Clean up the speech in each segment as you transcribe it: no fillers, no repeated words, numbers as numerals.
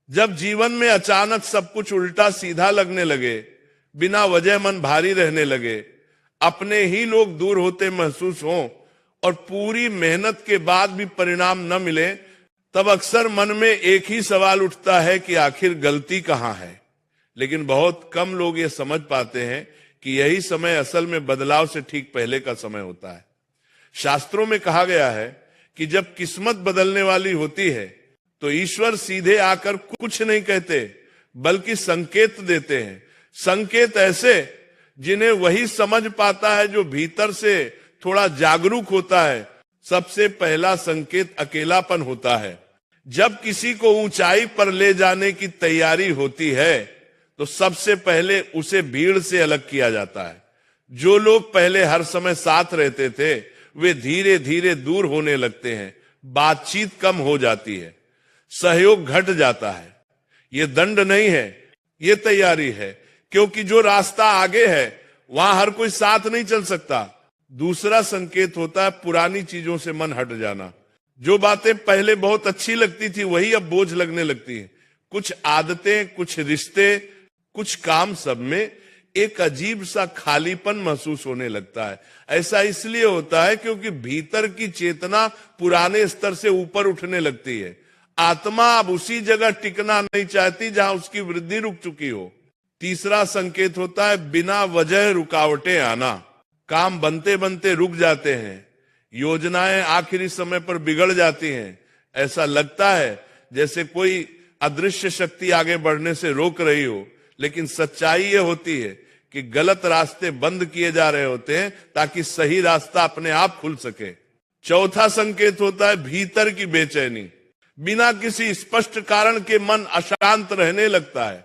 जब जीवन में अचानक सब कुछ उल्टा सीधा लगने लगे, बिना वजह मन भारी रहने लगे, अपने ही लोग दूर होते महसूस हों और पूरी मेहनत के बाद भी परिणाम न मिले, तब अक्सर मन में एक ही सवाल उठता है कि आखिर गलती कहां है। लेकिन बहुत कम लोग ये समझ पाते हैं कि यही समय असल में बदलाव से ठीक पहले का समय होता है। शास्त्रों में कहा गया है कि जब किस्मत बदलने वाली होती है तो ईश्वर सीधे आकर कुछ नहीं कहते, बल्कि संकेत देते हैं। संकेत ऐसे जिन्हें वही समझ पाता है जो भीतर से थोड़ा जागरूक होता है। सबसे पहला संकेत अकेलापन होता है। जब किसी को ऊंचाई पर ले जाने की तैयारी होती है तो सबसे पहले उसे भीड़ से अलग किया जाता है। जो लोग पहले हर समय साथ रहते थे वे धीरे धीरे दूर होने लगते हैं, बातचीत कम हो जाती है, सहयोग घट जाता है। ये दंड नहीं है, ये तैयारी है, क्योंकि जो रास्ता आगे है वहां हर कोई साथ नहीं चल सकता। दूसरा संकेत होता है पुरानी चीजों से मन हट जाना। जो बातें पहले बहुत अच्छी लगती थी वही अब बोझ लगने लगती है। कुछ आदतें, कुछ रिश्ते, कुछ काम, सब में एक अजीब सा खालीपन महसूस होने लगता है। ऐसा इसलिए होता है क्योंकि भीतर की चेतना पुराने स्तर से ऊपर उठने लगती है। आत्मा अब उसी जगह टिकना नहीं चाहती जहां उसकी वृद्धि रुक चुकी हो। तीसरा संकेत होता है बिना वजह रुकावटें आना। काम बनते बनते रुक जाते हैं, योजनाएं आखिरी समय पर बिगड़ जाती हैं। ऐसा लगता है जैसे कोई अदृश्य शक्ति आगे बढ़ने से रोक रही हो, लेकिन सच्चाई ये होती है कि गलत रास्ते बंद किए जा रहे होते हैं ताकि सही रास्ता अपने आप खुल सके। चौथा संकेत होता है भीतर की बेचैनी। बिना किसी स्पष्ट कारण के मन अशांत रहने लगता है।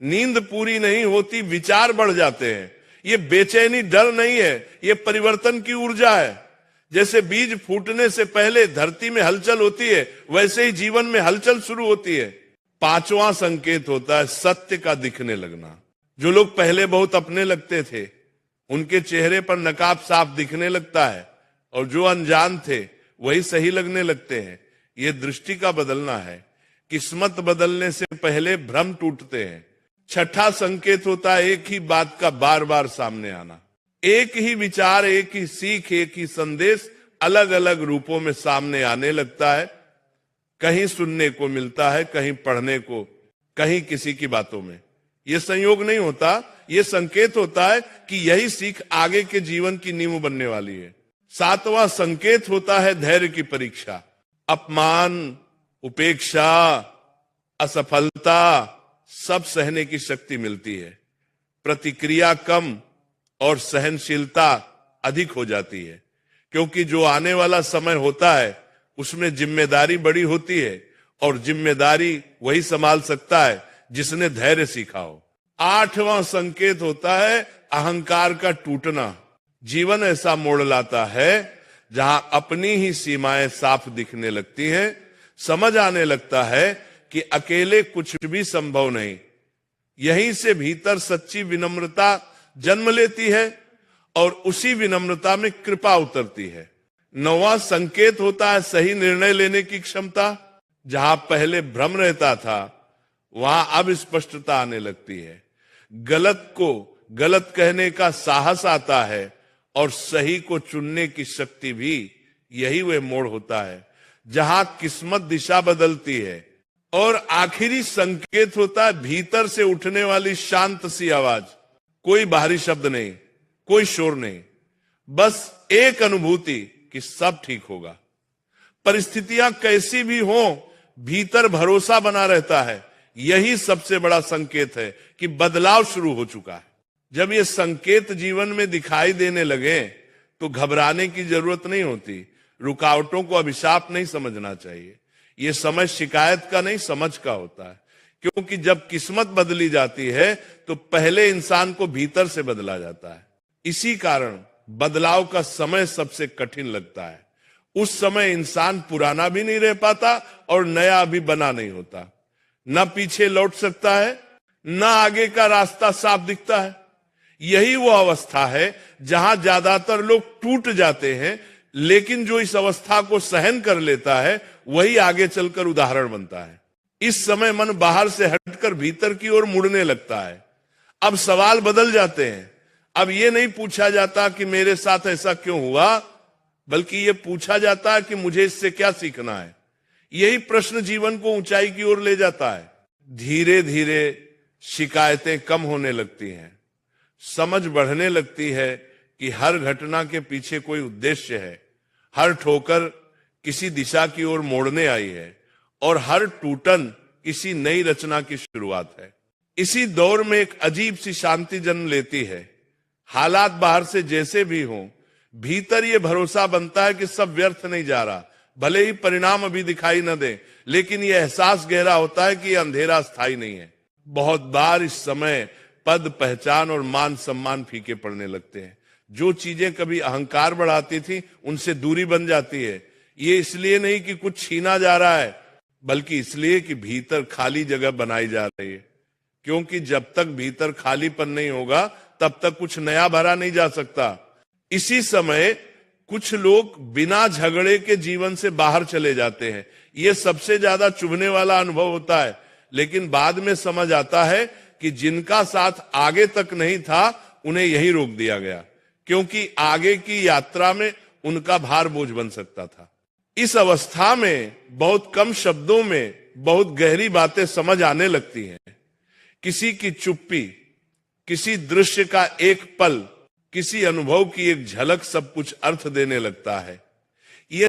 नींद पूरी नहीं होती, विचार बढ़ जाते हैं। ये बेचैनी डर नहीं है, ये परिवर्तन की ऊर्जा है। जैसे बीज फूटने से पहले धरती में हलचल होती है, वैसे ही जीवन में हलचल शुरू होती है। पांचवा संकेत होता है सत्य का दिखने लगना। जो लोग पहले बहुत अपने लगते थे उनके चेहरे पर नकाब साफ दिखने लगता है, और जो अनजान थे वही सही लगने लगते हैं। ये दृष्टि का बदलना है। किस्मत बदलने से पहले भ्रम टूटते हैं। छठा संकेत होता है एक ही बात का बार बार सामने आना। एक ही विचार, एक ही सीख, एक ही संदेश अलग अलग रूपों में सामने आने लगता है। कहीं सुनने को मिलता है, कहीं पढ़ने को, कहीं किसी की बातों में। यह संयोग नहीं होता, यह संकेत होता है कि यही सीख आगे के जीवन की नींव बनने वाली है। सातवां संकेत होता है धैर्य की परीक्षा। अपमान, उपेक्षा, असफलता सब सहने की शक्ति मिलती है। प्रतिक्रिया कम और सहनशीलता अधिक हो जाती है, क्योंकि जो आने वाला समय होता है उसमें जिम्मेदारी बड़ी होती है, और जिम्मेदारी वही संभाल सकता है जिसने धैर्य सीखा हो। आठवां संकेत होता है अहंकार का टूटना। जीवन ऐसा मोड़ लाता है जहां अपनी ही सीमाएं साफ दिखने लगती हैं। समझ आने लगता है कि अकेले कुछ भी संभव नहीं। यहीं से भीतर सच्ची विनम्रता जन्म लेती है और उसी विनम्रता में कृपा उतरती है। नौवां संकेत होता है सही निर्णय लेने की क्षमता। जहां पहले भ्रम रहता था वहां अब स्पष्टता आने लगती है। गलत को गलत कहने का साहस आता है, और सही को चुनने की शक्ति भी यही वह मोड़ होता है जहां किस्मत दिशा बदलती है। और आखिरी संकेत होता है भीतर से उठने वाली शांत सी आवाज। कोई बाहरी शब्द नहीं, कोई शोर नहीं, बस एक अनुभूति कि सब ठीक होगा। परिस्थितियां कैसी भी हों, भीतर भरोसा बना रहता है। यही सबसे बड़ा संकेत है कि बदलाव शुरू हो चुका है। जब ये संकेत जीवन में दिखाई देने लगे तो घबराने की जरूरत नहीं होती। रुकावटों को अभिशाप नहीं समझना चाहिए। ये समय शिकायत का नहीं, समझ का होता है। क्योंकि जब किस्मत बदली जाती है तो पहले इंसान को भीतर से बदला जाता है। इसी कारण बदलाव का समय सबसे कठिन लगता है। उस समय इंसान पुराना भी नहीं रह पाता और नया भी बना नहीं होता। न पीछे लौट सकता है, न आगे का रास्ता साफ दिखता है। यही वो अवस्था है जहां ज्यादातर लोग टूट जाते हैं, लेकिन जो इस अवस्था को सहन कर लेता है वही आगे चलकर उदाहरण बनता है। इस समय मन बाहर से हटकर भीतर की ओर मुड़ने लगता है। अब सवाल बदल जाते हैं। अब ये नहीं पूछा जाता कि मेरे साथ ऐसा क्यों हुआ, बल्कि ये पूछा जाता है कि मुझे इससे क्या सीखना है। यही प्रश्न जीवन को ऊंचाई की ओर ले जाता है। धीरे धीरे शिकायतें कम होने लगती हैं, समझ बढ़ने लगती है कि हर घटना के पीछे कोई उद्देश्य है, हर ठोकर किसी दिशा की ओर मोड़ने आई है और हर टूटन किसी नई रचना की शुरुआत है। इसी दौर में एक अजीब सी शांति जन्म लेती है। हालात बाहर से जैसे भी हों, भीतर ये भरोसा बनता है कि सब व्यर्थ नहीं जा रहा। भले ही परिणाम अभी दिखाई न दे, लेकिन यह एहसास गहरा होता है कि यह अंधेरा स्थायी नहीं है। बहुत बार इस समय पद, पहचान और मान सम्मान फीके पड़ने लगते हैं। जो चीजें कभी अहंकार बढ़ाती थी, उनसे दूरी बन जाती है। ये इसलिए नहीं कि कुछ छीना जा रहा है, बल्कि इसलिए कि भीतर खाली जगह बनाई जा रही है। क्योंकि जब तक भीतर खालीपन नहीं होगा, तब तक कुछ नया भरा नहीं जा सकता। इसी समय कुछ लोग बिना झगड़े के जीवन से बाहर चले जाते हैं। यह सबसे ज्यादा चुभने वाला अनुभव होता है, लेकिन बाद में समझ आता है कि जिनका साथ आगे तक नहीं था, उन्हें यही रोक दिया गया, क्योंकि आगे की यात्रा में उनका भार बोझ बन सकता था। इस अवस्था में बहुत कम शब्दों में बहुत गहरी बातें समझ आने लगती हैं। किसी की चुप्पी, किसी दृश्य का एक पल, किसी अनुभव की एक झलक सब कुछ अर्थ देने लगता है।